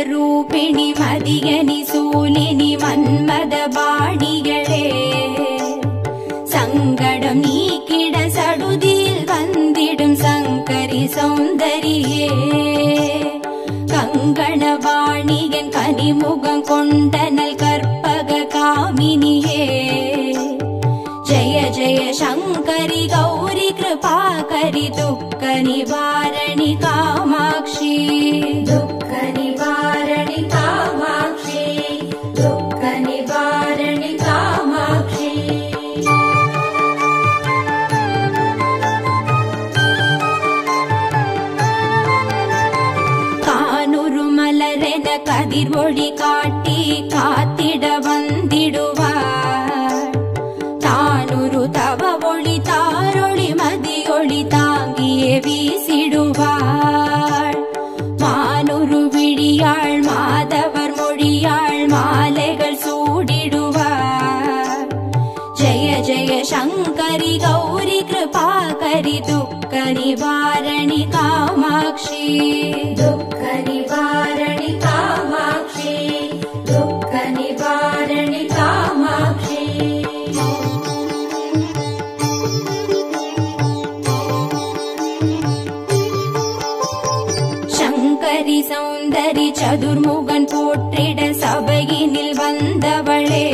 ರೂಪಿಣಿ ಮದಿಯನಿ ಸೂಲಿನಿ ಮನ್ಮದ ಬಾಣಿಗಳೇ சங்கடம் நீக்கிட சடுதியில் வந்திடும் சங்கரி சௌந்தரியே கங்கணவாணியன் கனிமுகம் கொண்டனல் கற்பக காமினியே ஜய ஜய சங்கரி கௌரி கிருபாகரி துக்க நிவாரணி காமாட்சி துக்க நிவாரணி காமாட்சி துக்க நிவாரணி காமாட்சி மலரென கதிர் ஒளி காட்டி காத்திட வந்திடுவார் தானுரு தவ ஒளி தாரொளி மதியொளி தாங்கியே வீசிடுவார் மானுரு விழியாள் மாதவர் மொழியாள் மாலைகள் சூடிடுவார் ஜய ஜய சங்கரி கௌரி கிருபாகரி துக்க நிவாரணி காமாட்சி துக்க நிவாரணி காமாட்சி துக்க நிவாரணி காமாட்சி சங்கரி சௌந்தரி சதுர்முகன் போற்றிட சபையினில் வந்தவளே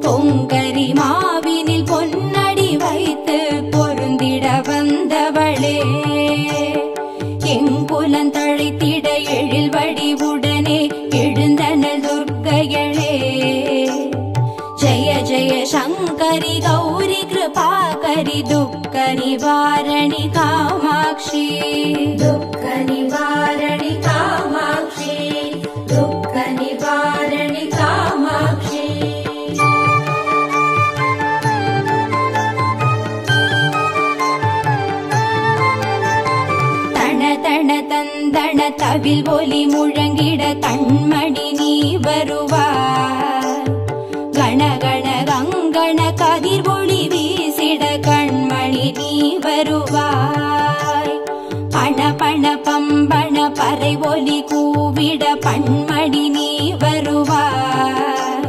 பொங்கரி மாவினில் பொன்னடி வைத்து பொருந்திட வந்தவளே எங்குலன் தழைத்திட எழில் வடிவுடனே எழுந்தனல் துர்க்கைகளே ஜய ஜய சங்கரி கௌரி கிருபாகரி துக்க நிவாரணி காமாட்சி துக்க நிவாரணி காமாட்சி துக்க நிவாரணி காமாட்சி தன தந்தன தவில் ஒலி முழங்கிட கண்மணி நீ வருவார் கணகண கங்கண கதிர் ஒளி வீசிட கண்மணி நீ வருவாய் பண பண பம்பண பறை ஒலி கூவிட பண்மணி நீ வருவாய்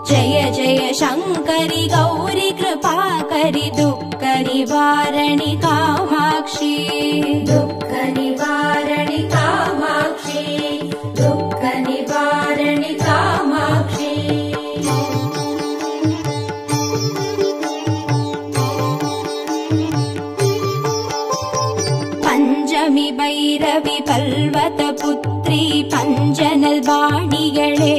ஜய ஜய சங்கரி கௌரி கிருபாகரி துக்க நிவாரணி காமாட்சி துக்க நிவாரணி காமாட்சி துக்க நிவாரணி காமாட்சி பஞ்சமி பைரவி பல்வத புத்ரி பஞ்சனல் வாணிகளே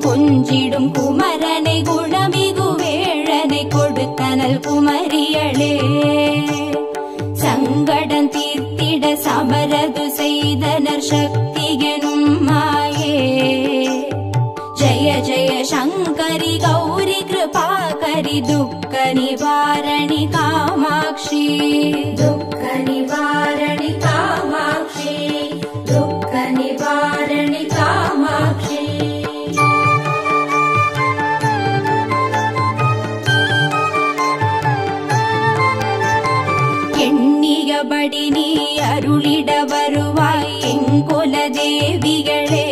கொஞ்சிடும் குமரனை குணமிகு வேழனை கொடுத்தனல் குமரியளே சங்கடம் தீர்த்திட சமரது செய்தனர் சக்தி எனும் மாயே ஜய ஜய சங்கரி கௌரி கிருபாகரி துக்க நிவாரணி காமாட்சி துக்க நிவாரணி காமாட்சி துக்க நிவாரணி காமாட்சி எண்ணியபடி நீ அருளிட வருவாய் எங்குல தேவிகளே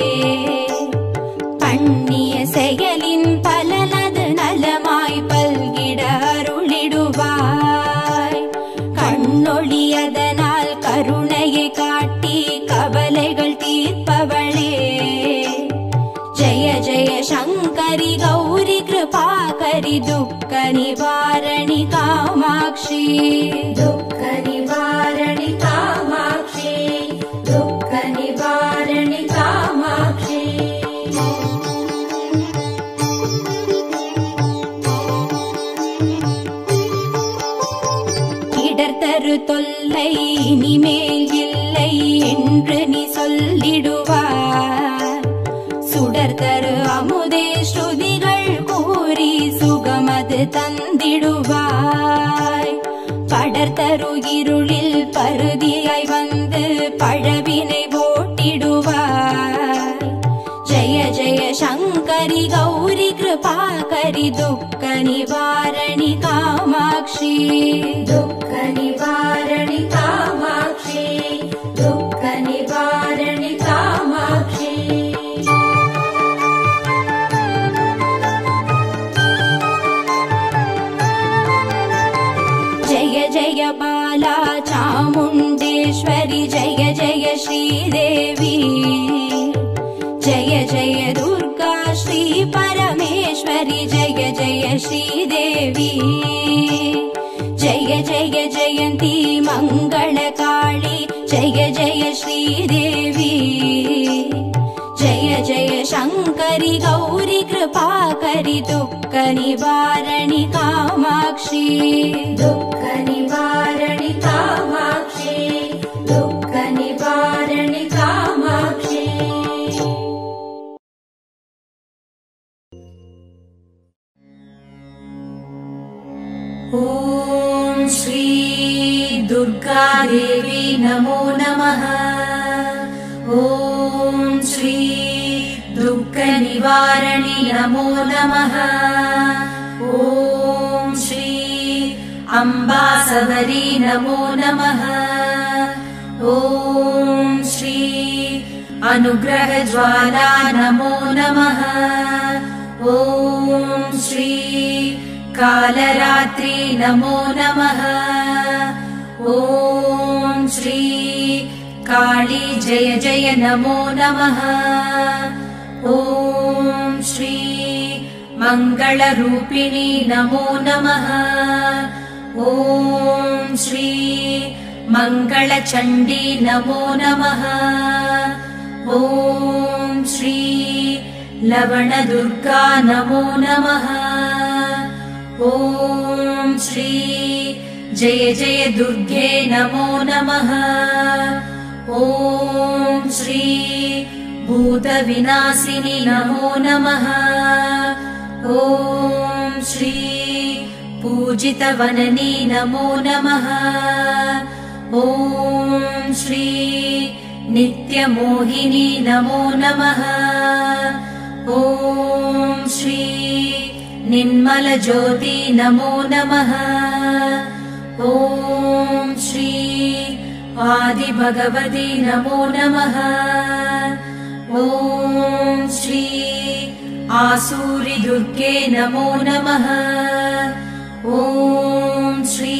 பண்ணிய செயலின் பலனது நலமாய் பல்கிட அருளிடுவாய் கண்ணொழியதனால் கருணையை காட்டி கவலைகள் தீர்ப்பவளே ஜய ஜய சங்கரி கௌரி கிருபாகரி துக்க நிவாரணி காமாட்சி துக்க நிவாரணி காமாட்சி துக்க நிவாரணி காமாட்சி இடர்தரு தொல்லை இனிமேல் இல்லை என்று நீ சொல்லிடுவார் சுடர்தரு அமுதே ஸ்ருதிகள் கூறி சுகமது தந்திடுவாய் படர்தரு இருளில் பருதியாய் வந்து பழவினை जय शङ्करि गौरि कृपाकरि दुःख निवारणि कामाक्षि दुःख निवारणि कामाक्षि दुःख निवारणि कामाक्षि जय जय बाला चामुण्डेश्वरि जय जय श्रीदेवी जय जय दुर्गा श्री परमेश्वरि जय जय श्रीदेवी जय जय जयन्ती मङ्गलकाली जय जय श्रीदेवी जय जय शङ्करि गौरि कृपाकरि दुःख निवारणि कामाक्षि दुःख निवारणि कामाक्षि दुःख निवारणि कामाक्षि ॐ श्री दुर्गा देवी नमो नमः ॐ श्री दुःख निवारणि नमो नमः ॐ श्री अम्बा सवरी नमो नमः ॐ श्री अनुग्रह ज्वाला नमो नमः ॐ श्री कालरात्रि नमो नमः ॐ श्री काली जय जय नमो नमः ॐ श्री मङ्गलरूपिणी नमो नमः ॐ श्री मङ्गलचण्डी नमो नमः ॐ श्री लवणदुर्गा नमो नमः ॐ श्री जय जय दुर्गे नमो नमः ॐ श्री भूतविनाशिनी नमो नमः ॐ श्री पूजितवननी नमो नमः ॐ श्री नित्यमोहिनी नमो नमः ॐ श्री निर्मलज्योति नमो नमः ॐ श्री आदिभगवती नमो नमः ॐ श्री आसूरि दुर्गे नमो नमः ॐ श्री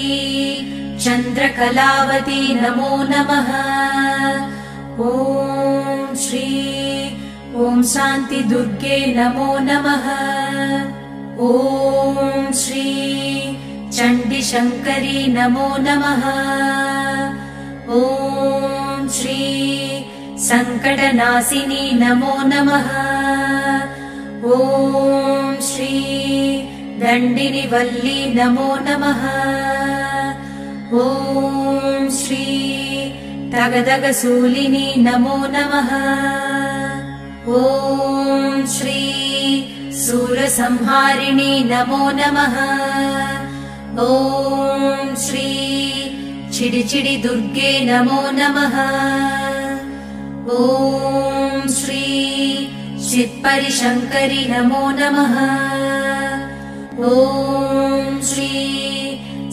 चन्द्रकलावती नमो नमः ॐ श्री ॐ शान्ति दुर्गे नमो नमः ॐ श्री चण्डिशङ्करी नमो नमः ॐ श्री सङ्कटनाशिनी नमो नमः ॐ श्री दण्डिनिवल्ली नमो नमः ॐ श्री तगदगसूलिनी नमो नमः ॐ श्री सूरसंहारिणी नमो नमः ॐ श्री चिडिचिडि दुर्गे नमो नमः ॐ श्री चित्परिशङ्करि नमो नमः ॐ श्री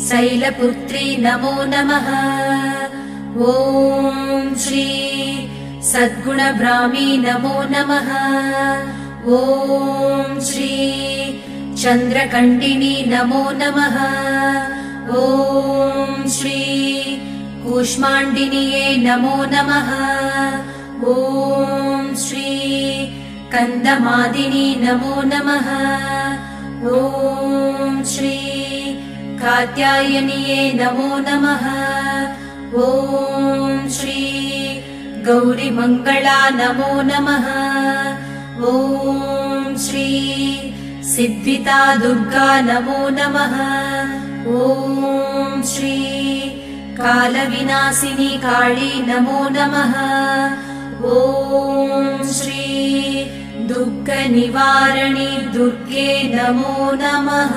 शैलपुत्री नमो नमः ॐ श्री सद्गुणब्राह्मी नमो नमः ॐ श्री चन्द्रकण्डिनी नमो नमः ॐ श्री कूष्माण्डिन्ये नमो नमः ॐ श्री कन्दमादिनी नमो नमः ॐ श्री कात्यायन्ये नमो नमः ॐ श्री गौरीमङ्गला नमो नमः ॐ श्री सिद्धिता दुर्गा नमो नमः ॐ श्री कालविनाशिनी काली नमो नमः ॐ श्री दुःखनिवारिणी दुर्गे नमो नमः।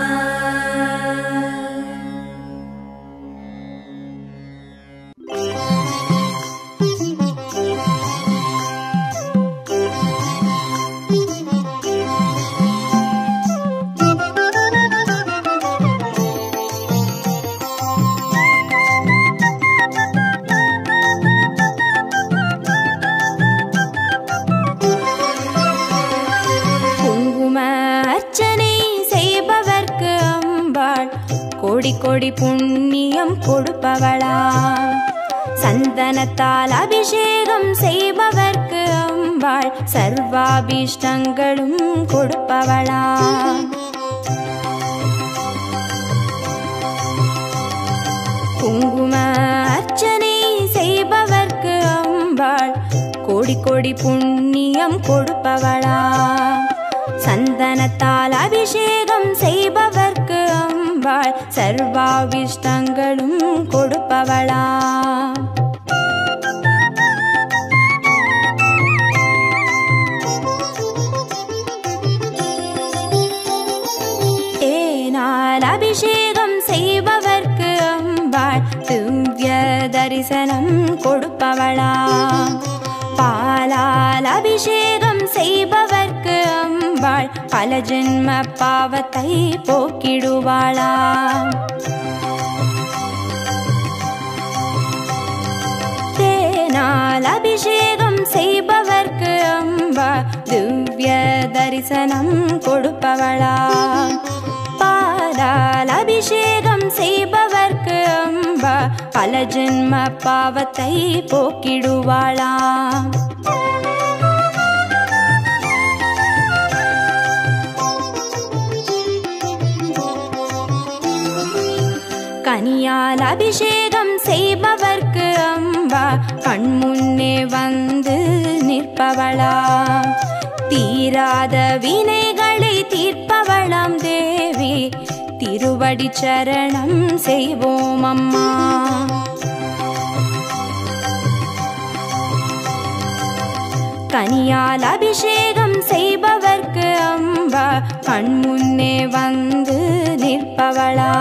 கோடி கோடி புண்ணியம் கொடுப்பவளா சந்தனத்தால் அபிஷேகம் செய்பவர்க்கு அம்பாள் சர்வாபீஷ்டங்களும் கொடுப்பவளா குங்கும அர்ச்சனை செய்பவர்க்கு அம்பாள் கோடி கோடி புண்ணியம் கொடுப்பவளா சந்தனத்தால் அபிஷேகம் செய்பவர்க்கு அம்பாள் சர்வாபீஷ்டங்களும் கொடுப்பவளா தேனால் அபிஷேகம் செய்பவர்க்கு அம்பாள் திவ்ய தரிசனம் கொடுப்பவளா பாலால் அபிஷேகம் செய்பவர்க்கு அம்பாள் பல ஜென்ம பாவத்தை போக்கிடுவாளா தேனால் அபிஷேகம் செய்பவர்க்கு அம்பாள் திவ்ய தரிசனம் கொடுப்பவளா பாலால் அபிஷேகம் செய்பவர்க்கு அம்பா பல ஜென்ம பாவத்தை போக்கிடுவாளா கனியால் அபிஷேகம் செய்பவர்க்கு அம்பா கண்முன்னே வந்து நிற்பவளா தீராத வினைகளை தீர்ப்பவளாம் தேவி திருவடி சரணம் செய்வோம் அம்மா கனியால் அபிஷேகம் செய்பவர்க்கு அம்பா கண்முன்னே வந்து நிற்பவளா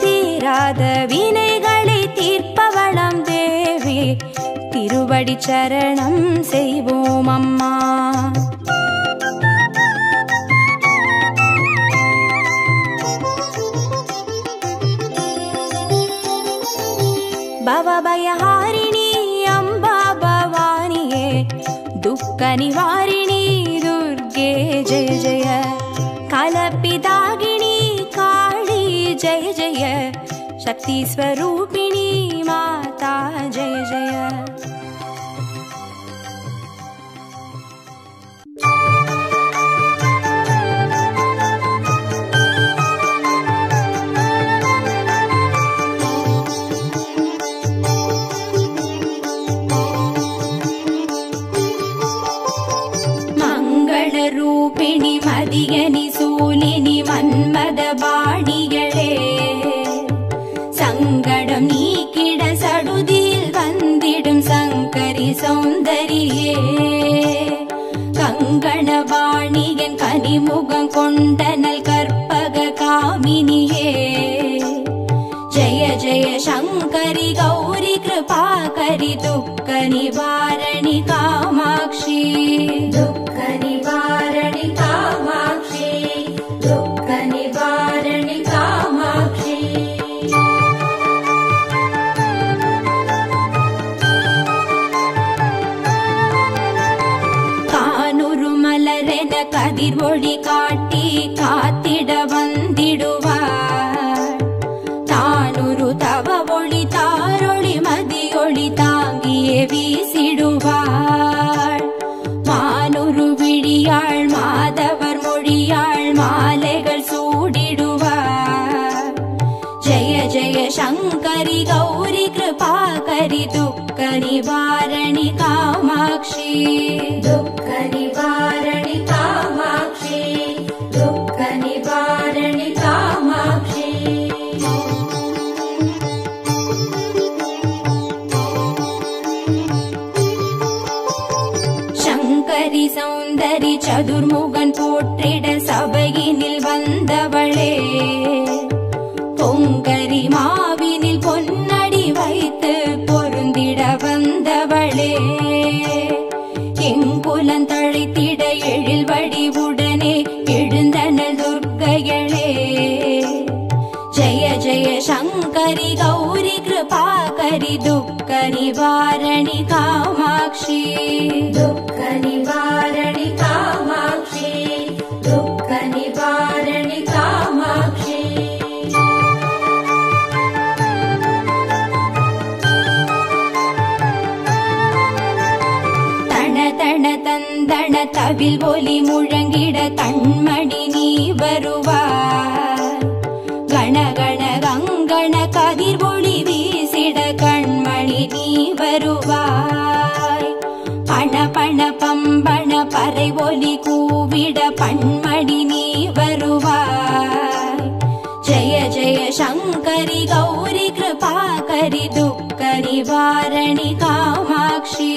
தீராத வினைகளை தீர்ப்பவளாம் தேவி திருவடி சரணம் செய்வோம் அம்மா भवभयहारिणी अम्बा भवानिये दुःखनिवारिणी दुर्गे जय जय कलपितागिनी काली जय जय शक्तिस्वरूपिणी माता जय जय रूपिणी मदियनि सूलिनि मन्मद बाणिगळे संगडम नीकिड सडुदिल वंदिडुम संकरि सौंदरिये कंगण बाणिगन कनिमुगं कोंडनल कर्पग कामिनिये जय जय शंकरि गौरी कृपाकरि दुःख निवारणि कामाक्षी दुःख निवारणि कामाक्षी दुःख निवारणि कामाक्षी कानूरु मलरेन कदिर्वोळि काट्टि कात्तिड वंदिडुवार तानूरु तव ओळि तारोळि मदियोळि तांगिये वीसिडुवार मानूरु विडियाळ माधवर मोळियाळ मालेगळ सूडिडुवार जय जय शंकरि गौरी कृपाकरि दुःख निवारणि कामाक्षी दुःख निवारणि कामाक्षी दुःख निवारणि कामाक्षी शंकरि सौंदरि चतुर्मुगन पोट्टिड सभैयिनिल वंदवळे पोंगरि माविनिल पोन्नडि वैत्तु पोरुंदिड वंदवळे एंकुलं तळैत्तिड एழில் वडिवुडने எழுந்தனள் दुर्गयळे जय जय शंकरि गौरी कृपाकरि दुःख निवारणि कामाक्षी दुःख निवारणि कामाक्षी दुःख निवारणि कामाक्षी தவில் ஒலி முழங்கிட கண்மணி நீ வருவாய். கணகண கங்கண கதிர் ஒளி வீசிட கண்மணி நீ வருவாய். பண பண பம்பண பறை ஒலி கூவிட பண்மணி நீ வருவாய். ஜய ஜய சங்கரி கௌரி கிருபாகரி துக்க நிவாரணி காமாட்சி.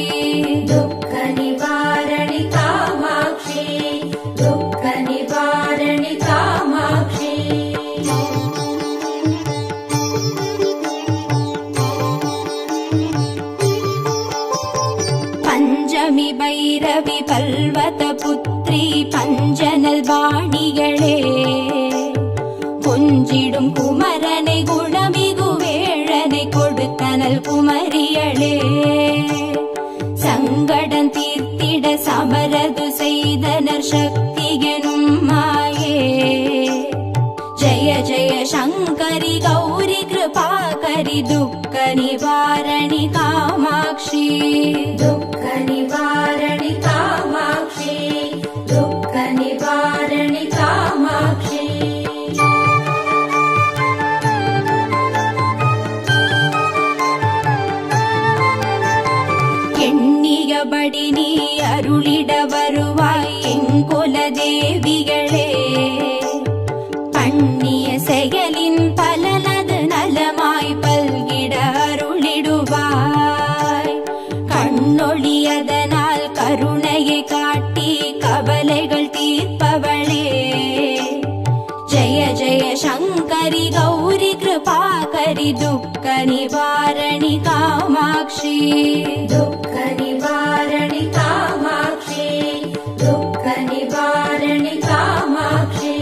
துக்க நிவாரணி காமாட்சி, துக்க நிவாரணி காமாட்சி. பஞ்சமி பைரவி பல்வத புத்ரி பஞ்சனல் வாணிகளே, கொஞ்சிடும் குமரனை குணமிகு வேழனை கொடுத்தனல் குமரியளே. சங்கடம் தீர்த்திட சமரது செய்தனர் சக்தி எனும் மாயே. ஜய ஜய சங்கரி கௌரி கிருபாகரி துக்க நிவாரணி காமாட்சி. துக்க நிவாரணி காமாட்சி, துக்க நிவாரணி காமாட்சி. எண்ணியபடி நீ அருளிட வருவாய் எங்குல தேவிகளே. பண்ணிய செயலின் பலனது நலமாய் பல்கிட அருளிடுவாய். கண்ணொழியதனால் கருணையை காட்டி கவலைகள் தீர்ப்பவளே. ஜய ஜய சங்கரி கௌரி கிருபாகரி துக்க நிவாரணி காமாட்சி. துக்க நிவாரணி காமாட்சி, துக்க நிவாரணி காமாட்சி.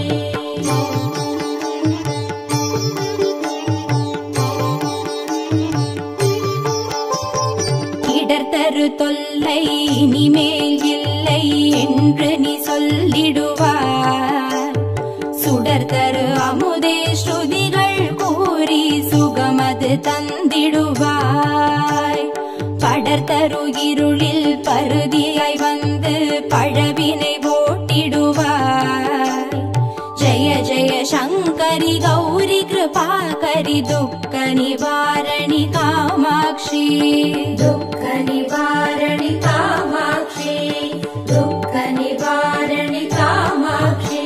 இடர்தரு தொல்லை இனிமேல் இல்லை என்று நீ சொல்லிடுவார். சுடர்தரு அமுதே ஸ்ருதிகள் கூறி சுகமது தந்திடுவாய். படர்தரு இருளில் பருதியாய் வந்து பழவினை ஓட்டிடுவாய். ஜய ஜய சங்கரி கௌரி கிருபாகரி துக்க நிவாரணி காமாட்சி. துக்க நிவாரணி காமாட்சி, துக்க நிவாரணி காமாட்சி.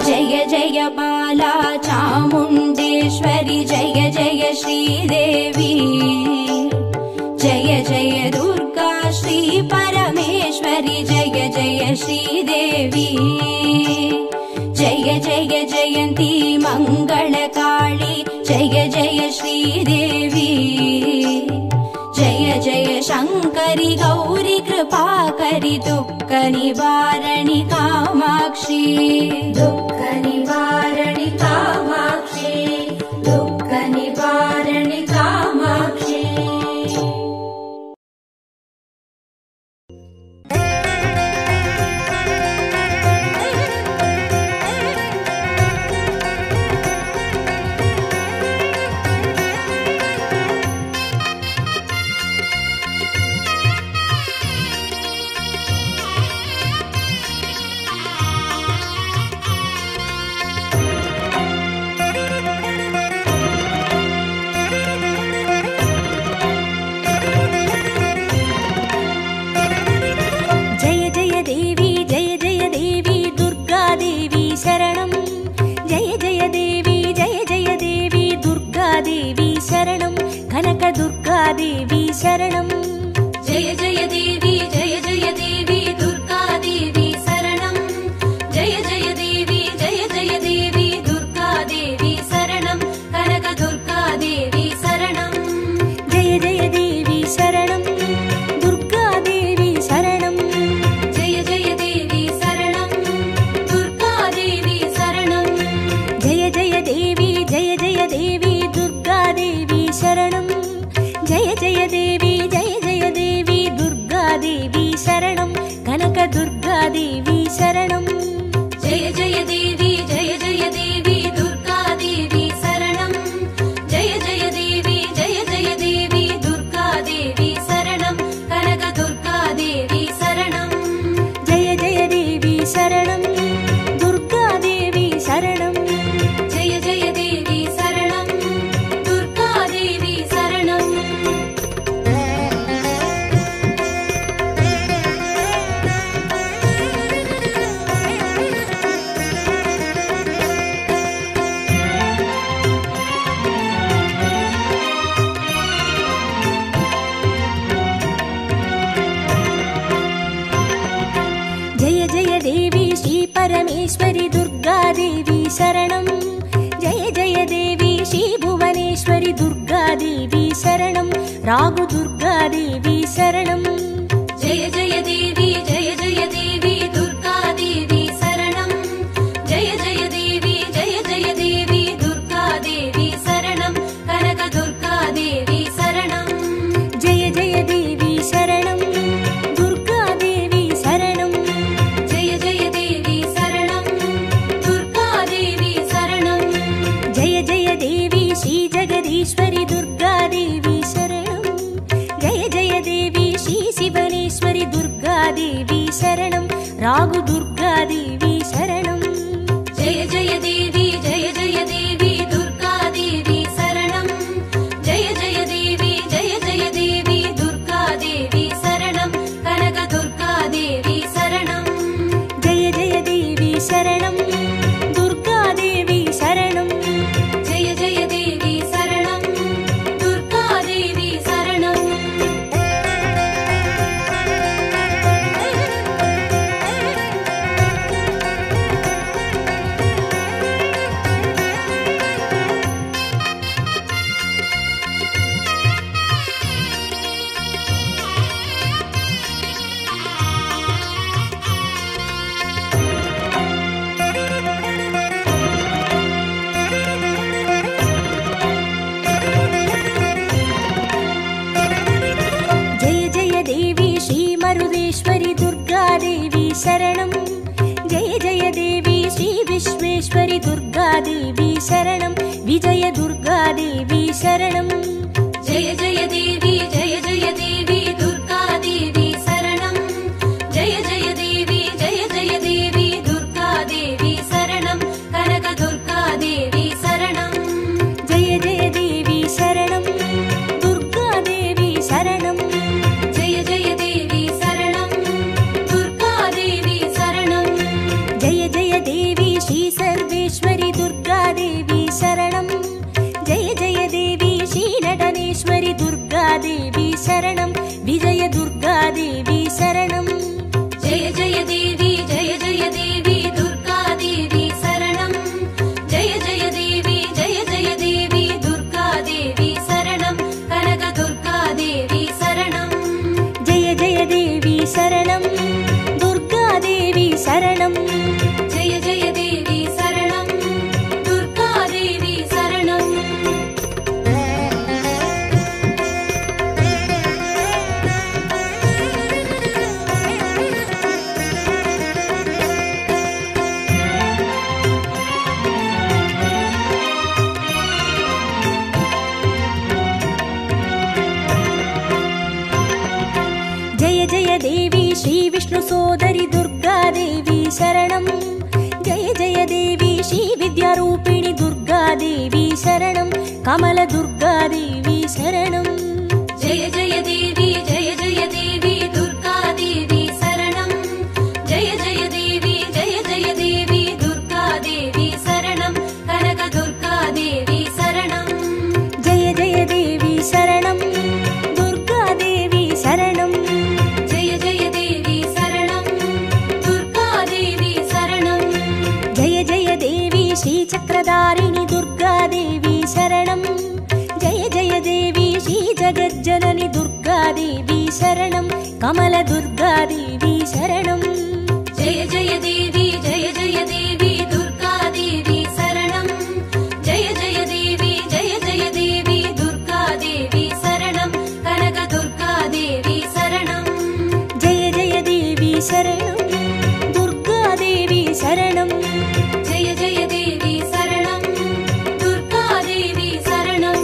जय जय बाला चामुण्डेश्वरि जय जय श्रीदेवी. जय जय दुर्गा श्री परमेश्वरि जय जय श्रीदेवी. जय जय जयन्ती मङ्गलकाली जय जय श्रीदेवी. जय जय शङ्करि गौरी कृपाकरि दुःख निवारणि कामाक्षी. दुःख निवारणि कामाक्षी, दुःख निवारणि कामाक्षी. देवी शरणं जय जय देवी दुर्गा देवी शरणं जय जय देवी दुर्गा देवी शरणं कनक दुर्गा देवी शरणं जय जय देवी शरणं दुर्गा देवी शरणं जय जय देवी शरणं दुर्गा देवी शरणं जय जय देवी दुर्गा देवी शरणं जय जय देवी दुर्गा देवी शरणं जय जय देवी श्री भुवनेश्वरि दुर्गा देवी शरणं रागु दुर्गा देवी शरणं जय जय देवी दुर्गा देवी शरणं जय जय देवी दुर्गा देवी शरणं कनक दुर्गा देवी शरणं जय जय देवी शरणं दुर्गा देवी शरणं जय जय देवी शरणं दुर्गा देवी शरणं जय जय देवी श्री जगदीश्वरि दुर्गा देवी शरणं जय जय देवी श्री शिवनेश्वरि दुर्गा देवी शरणं रागु दुर्गा देवी शरणं जय जय देवी दुर्गा देवी शरणं जय जय देवी दुर्गा देवी शरणं कनक दुर्गा देवी शरणं जय जय देवी शरणं दुर्गा देवी शरणं जय जय देवी शरणं दुर्गा देवी शरणं जय जय देवी श्री मरुदेश्वरि दुर्गा देवी शरणं जय जय देवी श्री विश्वेश्वरि दुर्गा देवी शरणं विजय दुर्गा देवी शरणं जय जय देवी दुर्गा देवी शरणं जय जय देवी दुर्गा देवी शरणं कनक दुर्गा देवी शरणं जय जय देवी शरणं दुर्गा देवी शरणं जय जय देवी शरणं दुर्गा देवी शरणं जय जय देवी श्री सर्वेश्वरि दुर्गा देवी शरणं जय जय देवी श्री नटनेश्वरि दुर्गा देवी शरणं विजय दुर्गा देवी शरणं जय जय देवी दुर्गा देवी शरणं जय जय देवी दुर्गा देवी शरणं कनक दुर्गा देवी शरणं जय जय देवी शरणं दुर्गा देवी शरणं जय जय देवी शरणं दुर्गा देवी शरणं जय जय देवी श्री विष्णु सोदरि दुर्गा देवी शरणं जय जय देवी श्री विद्यारूपिणि दुर्गा देवी शरणं कमल दुर्गा देवी शरणं जय जय देवी दुर्गा देवी शरणं जय जय देवी दुर्गा देवी शरणं कनक दुर्गा देवी शरणं जय जय देवी शरणं दुर्गा देवी शरणं जय जय देवी शरणं दुर्गा देवी शरणं जय जय देवी श्री चक्रधारिणि दुर्गा देवी शरणं जय जय देवी श्री जगज्जननि दुर्गा देवी शरणं कमल दुर्गा देवी शरणं जय जय देवी दुर्गा देवी शरणं जय जय देवी दुर्गा देवी शरणं कनक दुर्गा देवी शरणं जय जय देवी शरणं दुर्गा देवी शरणं जय जय देवी शरणं दुर्गा देवी शरणं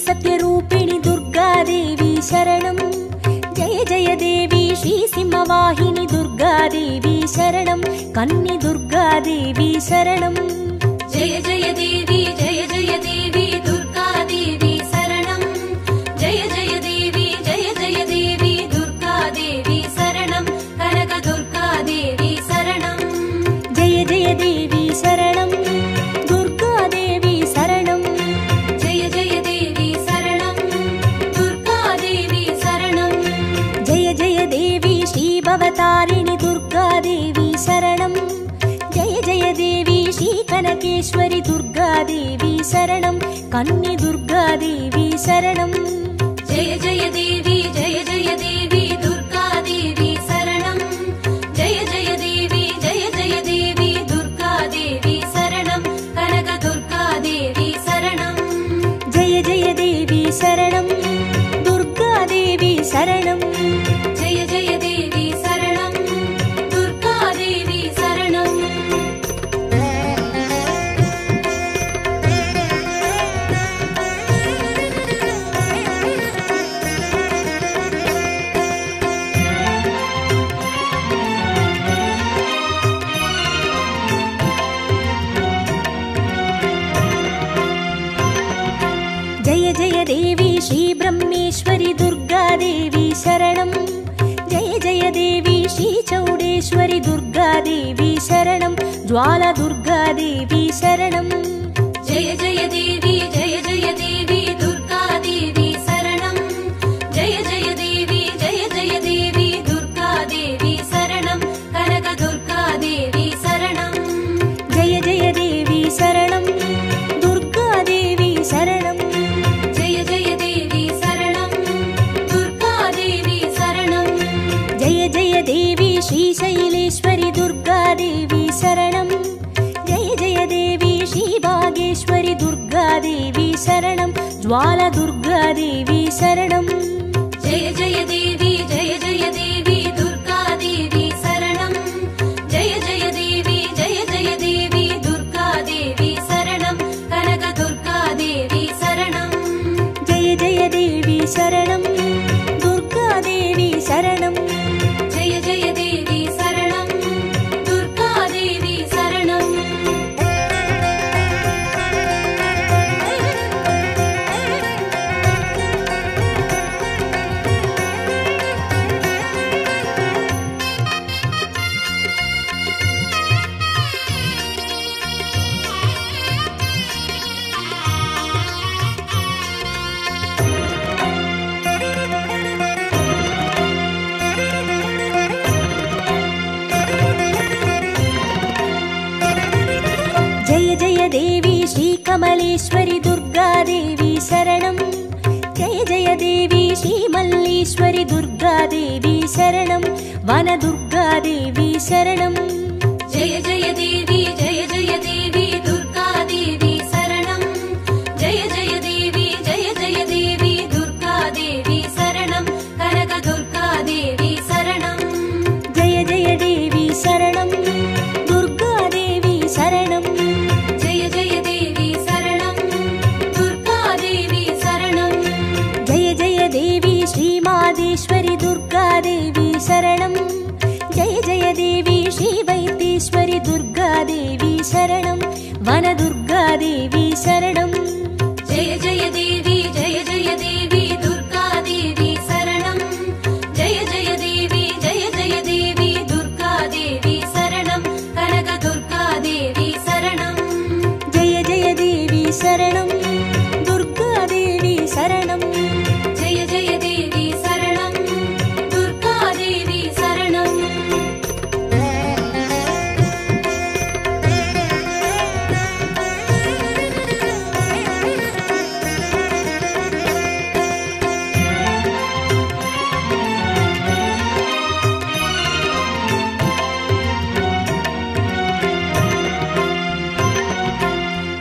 सत्यरूपिणि दुर्गा देवी शरणं जय जय देवी श्री सिंहवाहिनी दुर्गा देवी शरणं कन्नि दुर्गा देवी शरणं जय जय देवी दुर्गा देवी शरणं जय जय देवी दुर्गा देवी शरणं कनक दुर्गा देवी शरणं जय जय देवी शरणं दुर्गा देवी शरणं जय जय देवी शरणं दुर्गा देवी शरणं जय जय देवी श्रीभवतारिणि दुर्गा देवी शरणं जय जय देवी श्रीकनकेश्वरि दुर्गा देवी शरणं कन्नि दुर्गा देवी शरणं जय जय देवी दुर्गा देवी शरणं जय जय देवी दुर्गा देवी शरणं कनक दुर्गा देवी शरणं जय जय देवी शरणं दुर्गा देवी शरणं जय जय देवी शरणं दुर्गा देवी शरणं जय जय देवी श्रीब्रह्मेश्वरि दुर्गा देवी शरणं जय जय देवी श्रीचौडेश्वरि दुर्गा देवी शरणं ज्वाला दुर्गा देवी शरणं जय जय देवी दुर्गा देवी शरणं जय जय देवी दुर्गा देवी शरणं कनक दुर्गा देवी शरणं जय जय देवी शरणं दुर्गा देवी शरणं जय जय देवी शरणं दुर्गा देवी शरणं जय जय देवी श्रीशैलेश्वरि दुर्गा देवी शरणं जय जय देवी श्रीभागेश्वरि दुर्गा देवी शरणं ज्वाला दुर्गा देवी शरणं जय जय देवी दुर्गा देवी शरणं जय जय देवी दुर्गा देवी शरणं कनक दुर्गा देवी शरणं जय जय देवी शरणं दुर्गा देवी शरणं जय जय देवी शरणं दुर्गा देवी शरणं जय जय देवी श्रीकमलेश्वरि दुर्गा देवी शरणं जय जय देवी श्रीमल्लीश्वरि दुर्गा देवी शरणं वनदुर्गा देवी शरणं जय जय देवी दुर्गा देवी शरणं जय जय देवी दुर्गा देवी शरणं कनक दुर्गा देवी शरणं जय जय देवी शरणं दुर्गा देवी शरणं जय जय देवी शरणं दुर्गा देवी शरणं जय जय देवी श्रीमादेश्वरि दुर्गा देवी शरणं जय जय देवी श्रीवैद्येश्वरि दुर्गा देवी शरणं वनदुर्गा देवी शरणं जय जय देवी दुर्गा देवी शरणं जय जय देवी दुर्गा देवी शरणं कनक दुर्गा देवी शरणं जय जय देवी शरणं दुर्गा देवी शरणं जय जय देवी शरणं दुर्गा देवी शरणं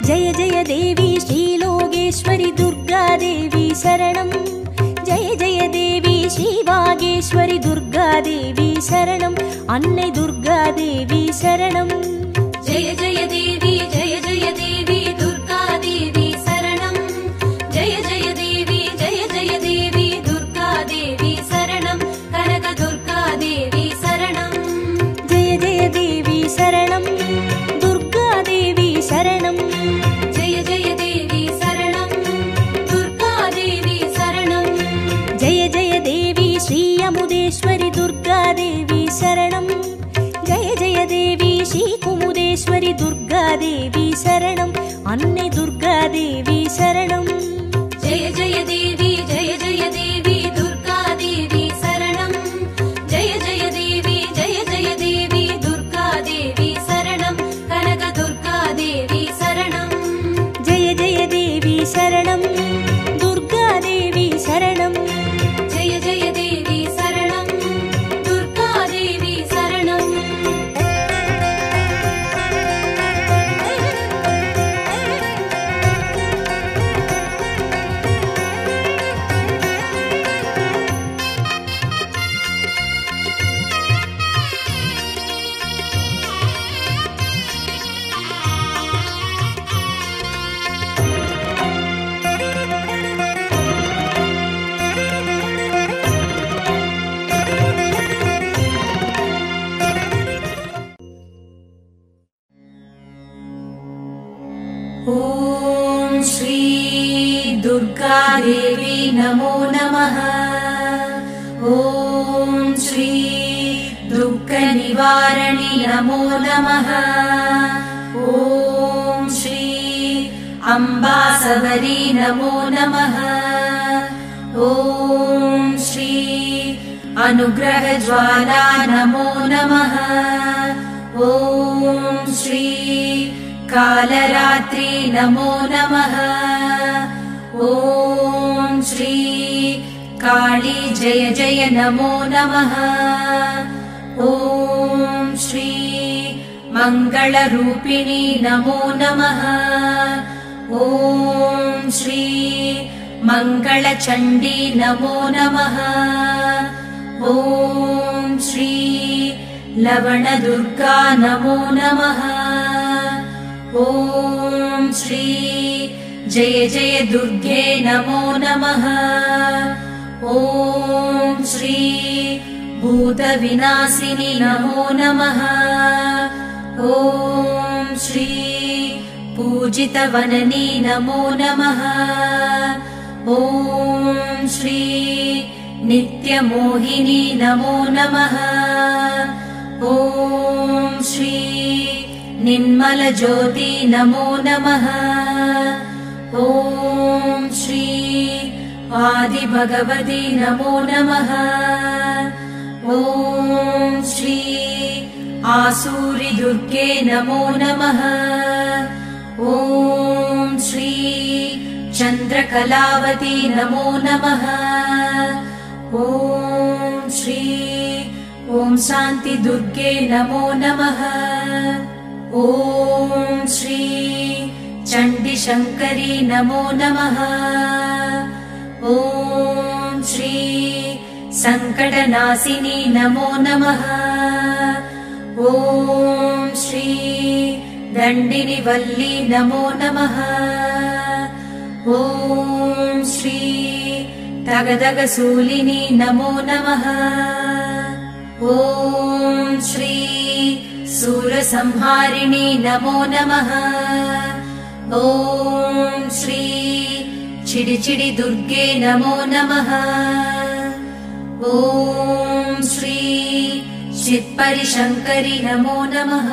जय जय देवी श्रीलोकेश्वरि दुर्गा देवी शरणं जय जय देवी श्रीभागेश्वरि दुर्गा देवी शरणं अन्नै दुर्गा देवी शरणं जय जय देवी दुर्गा देवी शरणं जय जय देवी दुर्गा देवी शरणं कनक दुर्गा देवी शरणं दुर्गादेवी शरणम् अन्ने दुर्गादेवी शरणम् जय जय देवी दुर्गादेवी शरणम् जय जय देवी दुर्गादेवी शरणम् कनक दुर्गादेवी शरणम् जय जय देवी शरणम् दुर्गादेवी शरणम् जय जय देवी शरणम् दुर्गादेवी शरणम् ॐ श्री दुर्गादेवी नमो नमः। ॐ श्री दुःखनिवारणी नमो नमः। ॐ श्री अम्बासवरी नमो नमः। ॐ श्री अनुग्रहज्वाला नमो नमः। ॐ श्री कालरात्रि नमो नमः। ॐ श्री काली जय जय नमो नमः। ॐ श्री मङ्गलरूपिणी नमो नमः। ॐ श्री मङ्गलचण्डी नमो नमः। ॐ श्री लवणदुर्गा नमो नमः। ॐ श्री जय जय दुर्गे नमो नमः। ॐ श्री भूतविनाशिनी नमो नमः। ॐ श्री पूजितवननी नमो नमः। ॐ श्री नित्यमोहिनी नमो नमः। ॐ श्री निर्मलज्योति नमो नमः। ॐ श्री आदिभगवती नमो नमः। ॐ श्री आसूरि दुर्गे नमो नमः। ॐ श्री चन्द्रकलावती नमो नमः। ॐ श्री ॐ शान्ति दुर्गे नमो नमः। ॐ श्री चण्डीशङ्करी नमो नमः। ॐ श्री सङ्कटनाशिनी नमो नमः। ॐ श्री दण्डिनिवल्ली नमो नमः। ॐ श्री तगदगशूलिनी नमो नमः। ॐ श्री सूरसंहारिणी नमो नमः। ॐ श्री चिडिचिडि दुर्गे नमो नमः। ॐ श्री चित्परिशङ्करि नमो नमः।